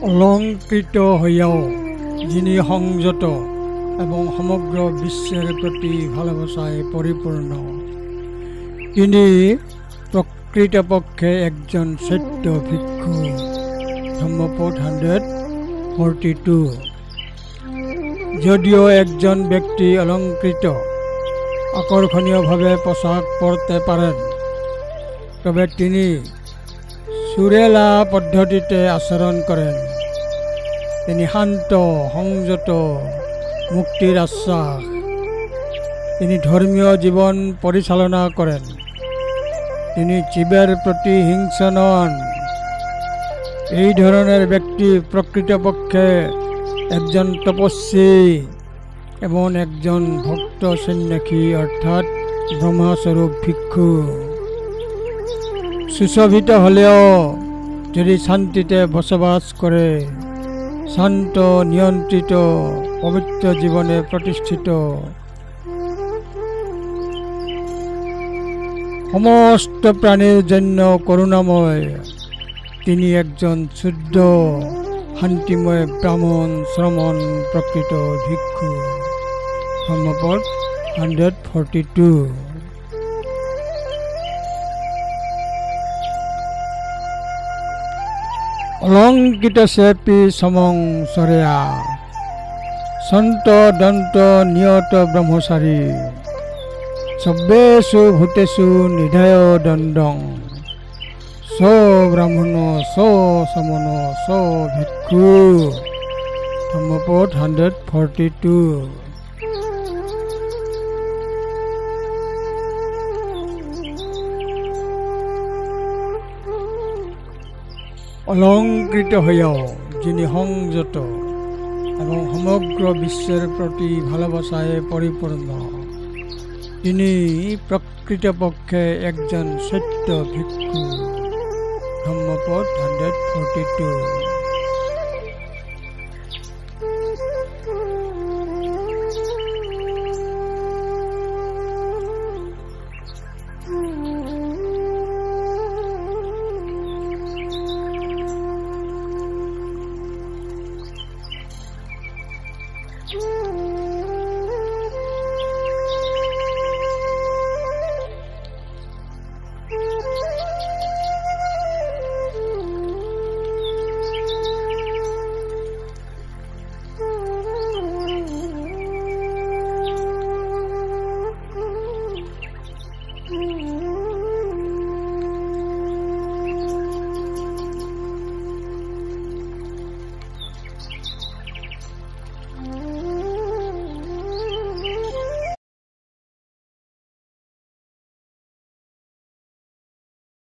অলংকৃত হইয়াও যিনি সংযত এবং সমগ্র বিশ্বের প্রতি ভালোবাসায় পরিপূর্ণ, তিনি প্রকৃতপক্ষে একজন সত্য ভিক্ষু। ধম্মপদ 142। যদিও একজন ব্যক্তি অলংকৃত আকর্ষণীয়ভাবে পোশাক পরতে পারেন, তবে তিনি সুরেলা পদ্ধতিতে আচরণ করেন। তিনি শান্ত, সংযত, মুক্তির আশ্বাস। তিনি ধর্মীয় জীবন পরিচালনা করেন। তিনি জীবের প্রতি হিংস্র নন। এই ধরনের ব্যক্তি প্রকৃতপক্ষে একজন তপস্বী এবং একজন ভক্ত সন্ন্যাসী অর্থাৎ ব্রহ্মস্বরূপ ভিক্ষু। সুশোভিত হলেও যদি শান্তিতে বসবাস করে, শান্ত, নিয়ন্ত্রিত, পবিত্র জীবনে প্রতিষ্ঠিত, সমস্ত প্রাণীর জন্য করুণাময়, তিনি একজন শুদ্ধ, শান্তিময় ব্রাহ্মণ শ্রমণ প্রকৃত ভিক্ষু। ধম্মপদ 142। অলংকৃত সেপি সমং সরেয়া সন্ত দন্ত নিয়ত ব্রহ্মচারী সব্বেষু ভূতেষু নিধায় দণ্ডং স ব্রাহ্মণ স সমন স ভিক্ষু। ধম্মপদ 142। অলংকৃত হইয়াও যিনি সংযত এবং সমগ্র বিশ্বের প্রতি ভালোবাসায় পরিপূর্ণ, তিনি প্রকৃতপক্ষে একজন সত্য ভিক্ষু। ধম্মপদ 142।